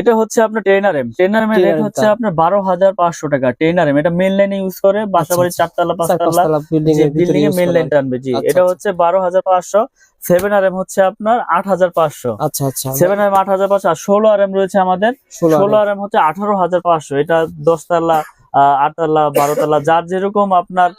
এটা হচ্ছে আপনার ট্রেনার এম রেট হচ্ছে আপনার 12,500 টাকা। ট্রেনার এম এটা মেইন লাইনে ইউজ করে, বাসাবাড়ির 4 তলা 5 তলা বিল্ডিং এ মেইন লাইন টানবে। জি, এটা হচ্ছে 12,500। 7RM হচ্ছে আপনার 8,500। আচ্ছা আচ্ছা, 7RM 8,500। আর 16RM রয়েছে আমাদের, 16RM হচ্ছে 18,500। এটা 10 তলা 8 তলা 12 তলা যার যেরকম আপনার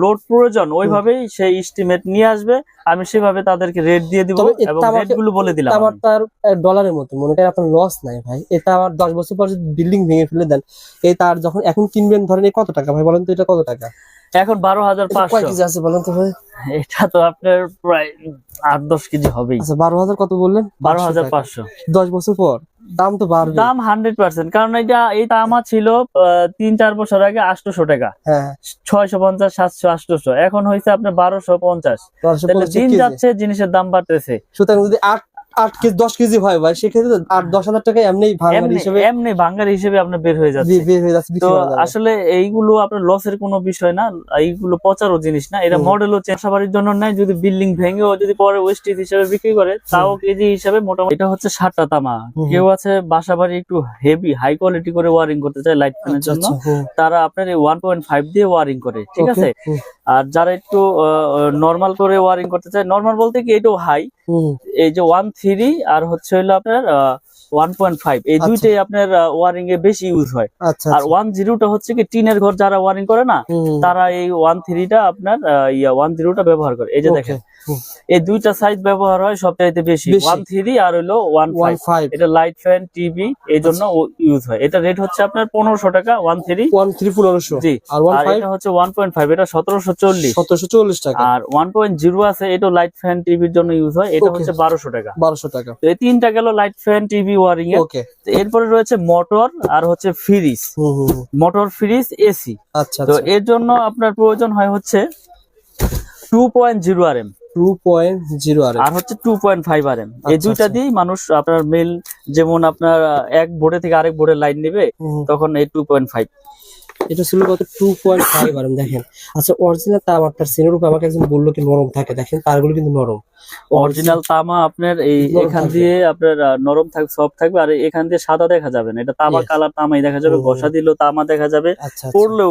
লোড প্রয়োজন ওইভাবেই সেই এস্টিমেট নিয়ে আসবে, আমি সেভাবে তাদেরকে রেট দিয়ে দিব এবং রেট গুলো বলে দিলাম। আমার তার ডলারের মতো মনে করেন আপনার লস নাই ভাই, এটা আমার 10 বছর পর যদি বিল্ডিং ভেঙে ফেলে দেন, এই তার যখন এখন কিনবেন ধরেন কত টাকা ভাই বলেন তো, এটা কত টাকা এখন? 12,500। কয় কেজি আছে বলেন তো ভাই? এটা তো আপনার প্রায় 8-10 কেজি হবেই। আচ্ছা 12,000 কত বললেন? 12,500। 10 বছর পর দাম তো বাড়বে, দাম 100%। কারণ এই তামা ছিল 3-4 বছর আগে 800 টাকা, হ্যাঁ 650, 700, 800। এখন হয়েছে আপনার 1250। তাহলে দিন যাচ্ছে জিনিসের দাম বাড়তেছে। সুতরাং যদি 8 কেজি 10 কেজি হয় ভাই, সেক্ষেত্রে 8-10,000 টাকা এমনি ভাঙার হিসেবে আপনার বের হয়ে যাচ্ছে। তো আসলে এইগুলো আপনার লসের কোনো বিষয় না, এইগুলো পচারও জিনিস না। এটা মডেলও বাসাবাড়ির জন্য নাই, যদি বিল্ডিং ভেঙেও যদি পরে ওয়েস্টেজ হিসেবে বিক্রি করে তাও কেজি হিসেবে মোটামুটি। এটা হচ্ছে 7টা তামা। কেউ আছে বাসাবাড়ি একটু হেভি হাই কোয়ালিটি করে ওয়ারিং করতে চায় লাইট ফ্যানের জন্য, তারা আপনার এই 1.5 দিয়ে ওয়ারিং করে, ঠিক আছে। আর যারা একটু নরমাল করে ওয়ারিং করতে চায়, নরমাল বলতে কি এটাও হাই, এই যে 1.3 আর হচ্ছে হলো আপনার 1.5, এই দুইটাই আপনার ওয়ারিং এ বেশি ইউজ হয়। আর 1.0টা হচ্ছে কি টিনের ঘর যারা ওয়ারিং করে না, তারা এই 1.3টা আপনার 1.0টা ব্যবহার করে। এই যে দেখেন এই দুইটা সাইজ ব্যবহার হয় সবচাইতে বেশি, 1.3 আর হলো 1.5। এটা লাইট ফ্যান টিভি এই জন্য ইউজ হয়। এটা রেট হচ্ছে আপনার 1500 টাকা। 1.3 1500। জি, আর এটা হচ্ছে 1.5, এটা 1740 টাকা। আর 1.0 আছে, এটা লাইট ফ্যান টিভির জন্য ইউজ হয়, এটা হচ্ছে 1200 টাকা। তো এই তিনটা গেল লাইট ফ্যান টিভি ওয়ারিং এর। এরপরে রয়েছে মোটর আর হচ্ছে ফ্রিজ, মোটর ফ্রিজ এসি। আচ্ছা, তো এর জন্য আপনার প্রয়োজন হয় হচ্ছে 2.0 RM, 2.0 RM আর হচ্ছে 2.5 RM। এই দুইটা দিয়ে মানুষ আপনার মেল, যেমন আপনার এক বোর্ডে থেকে আরেক বোর্ডে লাইন নেবে, তখন এই 2.5। এটা ছিল কত? 2.5 RM। দেখেন আচ্ছা, অরিজিনাল তামা আপনার সিনের উপর আমাকে একজন বললো কি নরম থাকে, দেখেন তারগুলো কিন্তু নরম। অরিজিনাল তামা আপনার এই এখান দিয়ে আপনার নরম থাকবে, সফট থাকবে, আর এখান দিয়ে সাদা দেখা যাবে না। এটা তামা কালার তামাই দেখা যাবে, ঘষা দিলেও তামা দেখা যাবে, পড়লেও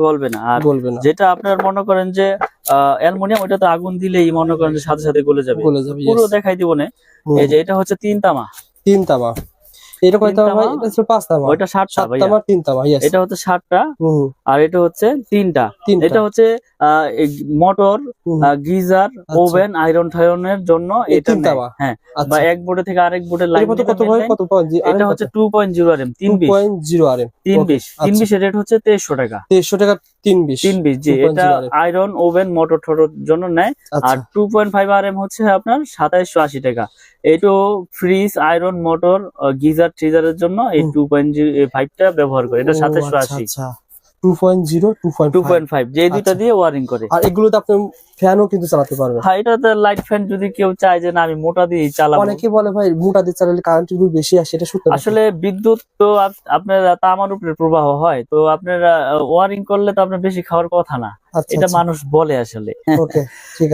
গলবে না, আর যেটা আপনার মনে করেন যে অ্যালুমিনিয়াম, ওটা তো আগুন দিলেই মনে করেন যে সাথে সাথে গলে যাবে, পুরো দেখাই দিব না। এই যে এটা হচ্ছে 3 তামা। এটা কয়টা ভাই? এটা হচ্ছে 5 তামা। ওইটা 7টা ভাই, 3 তামা। এটা হচ্ছে 7টা, আর এটা হচ্ছে 3টা। এটা হচ্ছে মোটর, গিজার, ওভেন, আয়রন ঠায়রনের জন্য এটা তামা। হ্যাঁ, বা এক বোর্ডে থেকে আরেক বোর্ডে লাইন কত ভাই? কত পাওয়া? এটা হচ্ছে 2.0 RM, 320 RM। 320 এর রেট হচ্ছে 2300 টাকা। 2300 টাকা 320। জি, এটা আয়রন, ওভেন, মোটর ঠোটর জন্য নেয়। আর 2.5 RM হচ্ছে আপনার 2780 টাকা। এইটো ফ্রিজ, আয়রন, মোটর, গিজার, ট্রিজারের জন্য এই 2.5টা ব্যবহার করে। এটা 2780। 2.5 যে দুইটা দিয়ে ওয়ারিং করে। আর এগুলোতে আপনি ফ্যানও কিন্তু চালাতে পারবেন। হ্যাঁ, এটাতে লাইট ফ্যান যদি কেউ চায় যে না আমি মোটা দিয়ে চালাবো। অনেকে বলে ভাই মোটা দিয়ে চালালে কারেন্টের বিল বেশি আসে, এটা সত্যি? আসলে বিদ্যুৎ তো আপনার তামার উপরে প্রবাহ হয়, তো আপনার ওয়ারিং করলে তো আপনার বেশি খাওয়ার কথা না, এটা মানুষ বলে আসলে।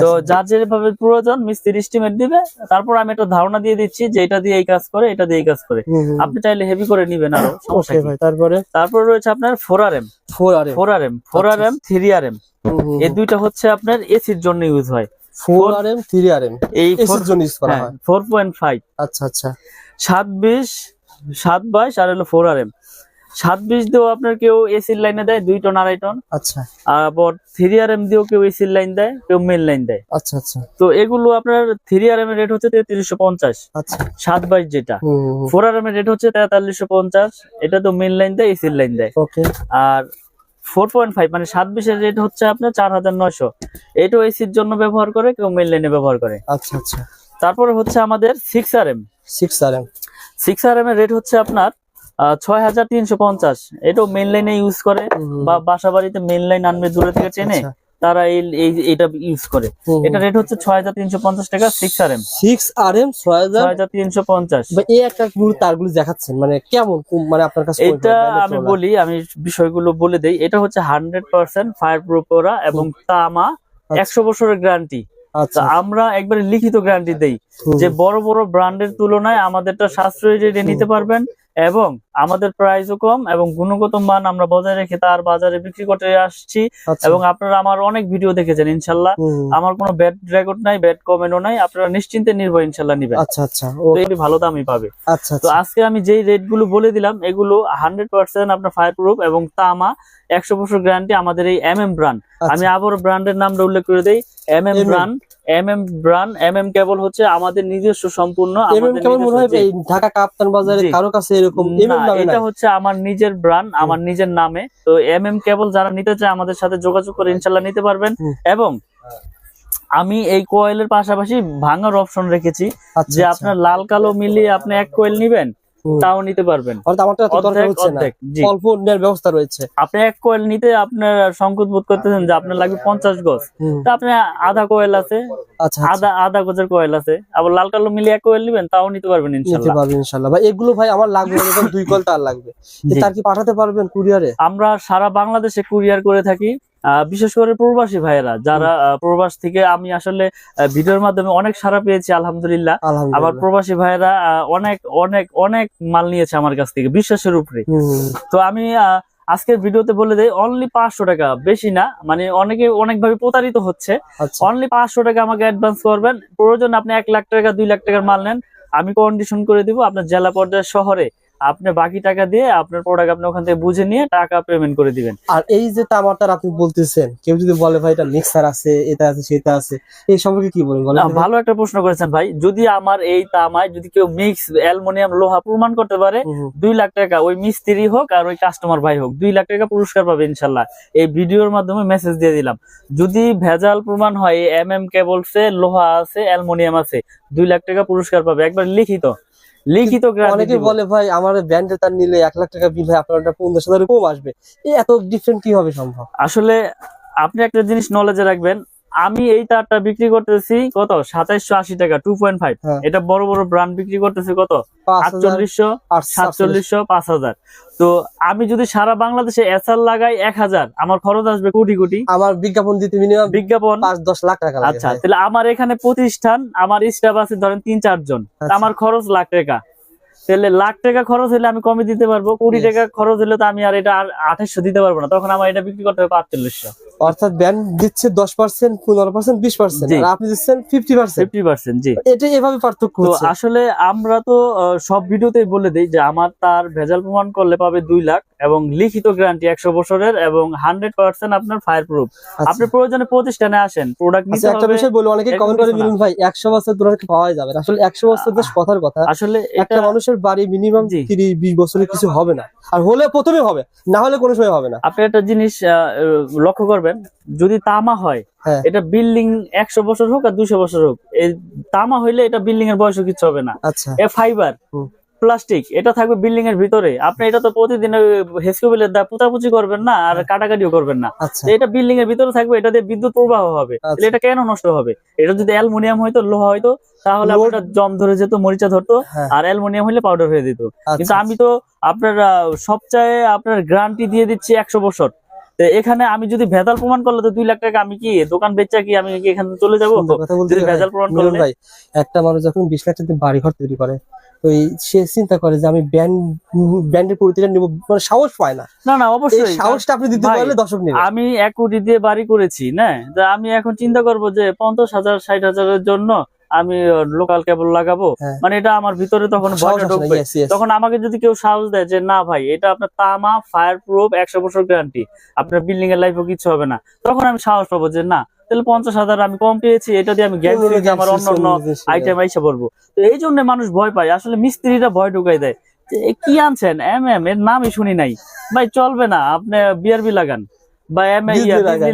তো যার যেভাবে প্রয়োজন মিস্ত্রি এস্টিমেট দিবে, তারপর আমি একটা ধারণা দিয়ে দিচ্ছি যে এটা দিয়ে এই কাজ করে, এটা দিয়ে এই কাজ করে। আপনি চাইলে হেভি করে নিবেন আরো, সমস্যা নেই। তারপর রয়েছে আপনার 4RM, 3RM। এই দুইটা হচ্ছে আপনার এসির জন্য ইউজ হয়। 4RM 3RM এই এসির জন্য ইউজ করা হয়। 4.5। আচ্ছা 720 আর হলো 4RM। 720 দিয়েও আপনার কেউ এসির লাইনে দেয় 2 টন 2.5 টন। আচ্ছা। আবার 3RM দিয়েও কেউ এসির লাইন দেয়, কেউ মেল লাইন দেয়। আচ্ছা। তো এগুলো আপনার 3RM এর রেট হচ্ছে 3350। আচ্ছা। 722 যেটা। 4RM এর রেট হচ্ছে 4350। এটা তো মেল লাইন দেয়, এসির লাইন দেয়। আর 4.5 মানে 720 এর রেট হচ্ছে আপনার 4900। এটাও এসির জন্য ব্যবহার করে, কেউ মেল লাইনে ব্যবহার করে। আচ্ছা। তারপরে হচ্ছে আমাদের 6RM এর রেট হচ্ছে আপনার 6350। এটাও মেইন লাইনে ইউজ করে, বা বাসা বাড়িতে মেইন লাইন আনবে দূরে থেকে টেনে, তারা এটা ইউজ করে। এটা রেট হচ্ছে 6350 টাকা। 6RM 6350। এই একটা তারগুলো দেখাচ্ছেন মানে কেমন, মানে আপনার কাছে এটা আমি বলি, আমি বিষয়গুলো বলে দেই। এটা হচ্ছে 100% ফায়ার প্রুফ করা এবং তামা, 100 বছরের গ্যারান্টি। আচ্ছা আমরা একবারে লিখিত গ্যারান্টি দেই যে বড় বড় ব্র্যান্ডের তুলনায় আমাদেরটা সাশ্রয়ী রেটে নিতে পারবেন, এবং আমাদের প্রাইসও কম এবং গুণগত মান আমরা বজায় রেখে তার বাজারে বিক্রি করতে আসছি। আচ্ছা। এবং আপনারা আমার অনেক ভিডিও দেখেছেন ইনশাল্লাহ, আমার কোনো ব্যাড রেকর্ড নাই, ব্যাড কমেন্টও নাই, আপনারা নিশ্চিন্তে নির্ভয় ইনশাল্লাহ নিবেন। আচ্ছা আচ্ছা, তো এই ভালো দামই পাবে। আচ্ছা তো আজকে আমি যেই রেট গুলো বলে দিলাম এগুলো 100% আপনার ফায়ার প্রুফ এবং তামা 100 বছর গ্যারান্টি আমাদের এই MM ব্র্যান্ড। আমি আবার ব্র্যান্ডের নামটা উল্লেখ করে দেই, MM ব্র্যান্ড। MM কেবল হচ্ছে আমাদের নিজস্ব সম্পূর্ণ, আমাদের কেবল মনে হয় এই ঢাকা কাপ্তান বাজারে কারো কাছে এরকম এটা হচ্ছে আমার নিজের ব্র্যান্ড, আমার নিজের নামে। তো MM কেবল যারা নিতে চায় আমাদের সাথে যোগাযোগ করে ইনশাল্লাহ নিতে পারবেন। এবং আমি এই কোয়েলের পাশাপাশি ভাঙার অপশন রেখেছি, যে আপনার লাল কালো মিলিয়ে আপনি এক কোয়েল নিবেন তাও নিতে পারবেন। অল্প নেওয়ার ব্যবস্থা রয়েছে। আপনি এক কোয়েল নিতে আপনার সংকোচ বোধ করতেছেন যে আপনার লাগবে 50 গজ, তা আপনি আধা কোয়েল আছে, আধা গজের কোয়েল আছে, আবার লাল কালো মিলিয়ে এক কোয়েল নিবেন তাও নিতে পারবেন ইনশাআল্লাহ। ভাই এগুলো ভাই আমার লাগবে না, 2 কোয়েল তার লাগবে, তার কি পাঠাতে পারবেন কুরিয়ারে? আমরা সারা বাংলাদেশে কুরিয়ার করে থাকি, বিশেষ করে প্রবাসী ভাইয়েরা যারা প্রবাস থেকে, আমি আসলে ভিডিওর মাধ্যমে অনেক সাড়া পেয়েছি আলহামদুলিল্লাহ। আবার প্রবাসী ভাইয়েরা অনেক অনেক অনেক মাল নিয়েছে আমার কাছ থেকে বিশ্বাসের উপরে। তো আমি আজকের ভিডিওতে বলে দেই অনলি 500 টাকা, বেশি না, মানে অনেকে অনেকভাবে প্রতারিত হচ্ছে। অনলি 500 টাকা আমাকে অ্যাডভান্স করবেন, প্রয়োজন আপনি 1 লাখ টাকা 2 লাখ টাকার মাল নেন, আমি কন্ডিশন করে দিব আপনার জেলা পর্যায়ের শহরে, আপনি বাকি টাকা দিয়ে আপনার প্রোডাক্ট আপনি ওখান থেকে বুঝে নিয়ে টাকা পেমেন্ট করে দিবেন। আর এই যে তামাটার আপনি বলতেছেন, কেউ যদি বলে ভাই এটা মিক্সার আছে, এটা আছে, সেটা আছে, এই সম্পর্কে কি বলেন? ভালো একটা প্রশ্ন করেছেন ভাই। যদি আমার এই তামায় যদি কেউ মিক্স অ্যালুমিনিয়াম লোহা প্রমাণ করতে পারে, 2 লাখ টাকা, ওই মিস্ত্রি হোক আর ওই কাস্টমার ভাই হোক, 2 লাখ টাকা পুরস্কার পাবে ইনশাল্লাহ। এই ভিডিওর মাধ্যমে মেসেজ দিয়ে দিলাম, যদি ভেজাল প্রমাণ হয় MM কেবলসে লোহা আছে অ্যালুমিনিয়াম আছে, 2 লাখ টাকা পুরস্কার পাবে, একবার লিখিত। অনেকে বলে ভাই আমার ব্র্যান্ডে তার নিলে 1 লাখ টাকা বিল হয়, আপনার 50,000 কম আসবে, এত ডিফারেন্ট কিভাবে সম্ভব? আসলে আপনি একটা জিনিস নলেজে রাখবেন, আমি এই তারটা বিক্রি করতেছি কত 2780 টাকা 2.5, এটা বড় বড় ব্র্যান্ড বিক্রি করতেছে কত 4800 4700 5000। তো আমি যদি সারা বাংলাদেশে এসআর লাগাই 1000, আমার খরচ আসবে কোটি কোটি। আমার বিজ্ঞাপন দিতে মিনিমাম বিজ্ঞাপন 5-10 লাখ টাকা লাগে। আচ্ছা, তাহলে আমার এখানে প্রতিষ্ঠান, আমার স্টাফ আছে ধরেন 3-4 জন, আমার খরচ লাখ টাকা। তাহলে লাখ টাকা খরচ হলে আমি কমে দিতে পারবো, কোটি টাকা খরচ হলে তো আমি আর এটা 2800 দিতে পারবো না, তখন আমার এটা বিক্রি করতে হবে 4500। অর্থাৎ ব্র্যান্ড দিচ্ছে 10%, 15%, 20%, আর আপনি দিচ্ছেন 50%। জি, এটা এভাবে পার্থক্য তো হচ্ছে। আসলে আমরা তো সব ভিডিওতেই বলে দেই যে আমার তার ভেজাল প্রমাণ করলে পাবে 2 লাখ এবং লিখিত গ্যারান্টি 100 বছরের এবং 100% আপনার ফায়ার প্রুফ। আপনি প্রয়োজনে প্রতিষ্ঠানে আসেন, প্রোডাক্ট নিতে হবে। একটা বিষয় বলি, অনেকে কমেন্ট করে মিলন ভাই 100 বছর প্রোডাক্ট পাওয়া যাবে না। আসলে 100 বছর বেশ কথার কথা, আসলে একটা মানুষের বাড়ি মিনিমাম 30-20 বছরের কিছু হবে না, আর হলে প্রথমে হবে, না হলে কোনো সময় হবে না। আপনি একটা জিনিস লক্ষ্য করবেন, যদি তামা হয় এটা বিল্ডিং 100 বছর হোক আর 200 বছর হোক, এই তামা হইলে এটা বিল্ডিং এর বয়সও কিছু হবে না। আচ্ছা, ফাইবার প্লাস্টিক এটা থাকবে বিল্ডিং এর ভিতরে, আপনি এটা তো প্রতিদিন হেসকোবেলের দা পুতাপুচি করবেন না আর কাটাকাটিও করবেন না, এটা বিল্ডিং এর ভিতরে থাকবে, এটা দিয়ে বিদ্যুৎ প্রবাহ হবে, এটা কেন নষ্ট হবে? এটা যদি অ্যালুমিনিয়াম হয়তো, লোহা হয়তো, তাহলে আপনার জম ধরে যেত, মরিচা ধরতো, আর অ্যালুমিনিয়াম হলে পাউডার হয়ে যেত। কিন্তু আমি তো আপনার সবচেয়ে আপনার গ্যারান্টি দিয়ে দিচ্ছি 100 বছর। এখানে আমি যদি ভেজাল প্রমাণ করলে তো 2 লাখ টাকা আমি কি দোকান বেচা কি আমি কি এখানে চলে যাবো? যদি ভেজাল প্রমাণ করলে ভাই, একটা মানুষ যখন 20 লাখ টাকা বাড়ি ঘর তৈরি করে, তো সে চিন্তা করে যে আমি ব্র্যান্ডের প্রতিটা নিব, মানে সাহস পায় না। না অবশ্যই সাহসটা আপনি দিতে পারলে দর্শক নেবে। আমি 1 কোটি দিয়ে বাড়ি করেছি না, আমি এখন চিন্তা করবো যে 50,000 60,000 জন্য আমি লোকাল কেবল লাগাবো, মানে এটা আমার ভিতরে তখন ভয়টা ঢুকবে। তখন আমাকে যদি কেউ সাহস দেয় যে না ভাই এটা আপনার তামা ফায়ার প্রুফ 100 বছর গ্যারান্টি, আপনার বিল্ডিং এর লাইফও কিছু হবে না, তখন আমি সাহস পাবো যে না, তাহলে 50,000 আমি কম পেয়েছি, এটা দিয়ে আমি গ্যারান্টি আমার অন্য আইটেম আইসা পড়বো। তো এই জন্য মানুষ ভয় পায়, আসলে মিস্ত্রিরা ভয় ঢুকাই দেয় যে কি আনছেন MM এর নামই শুনি নাই ভাই, চলবে না, আপনি BRB লাগান বা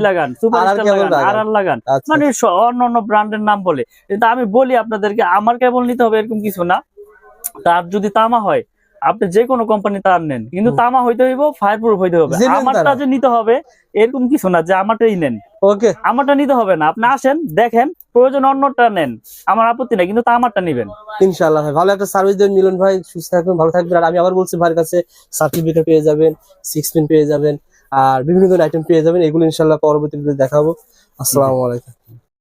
লাগান, সুপারস্টার লাগান, মানে অন্য ব্র্যান্ডের নাম বলে। কিন্তু আমি বলি আপনাদেরকে আমার কেবল নিতে হবে এরকম কিছু না, তার যদি তামা হয় আপনি যে কোনো কোম্পানি তার নেন, কিন্তু তামা হইতে হইব, ফায়ার প্রুফ হইতে হবে। আমারটা যে নিতে হবে এরকম কিছু না যে আমারটাই নেন, আমারটা নিতে হবে না, আপনি আসেন দেখেন, প্রয়োজন অন্যটা নেন, আমার আপত্তি নাই, কিন্তু আমারটা নিবেন ইনশাআল্লাহ। ভাই ভালো একটা সার্ভিস দেন মিলন ভাই, সুস্থ থাকবেন, ভালো থাকবেন। আর আমি আবার বলছি ভাইয়ের কাছে সার্টিফিকেট পেয়ে যাবেন, 6 পিন পেয়ে যাবেন, আর বিভিন্ন ধরনের আইটেম পেয়ে যাবেন, এগুলো ইনশাআল্লাহ পরবর্তী ভিডিওতে দেখাবো। আসসালামু আলাইকুম।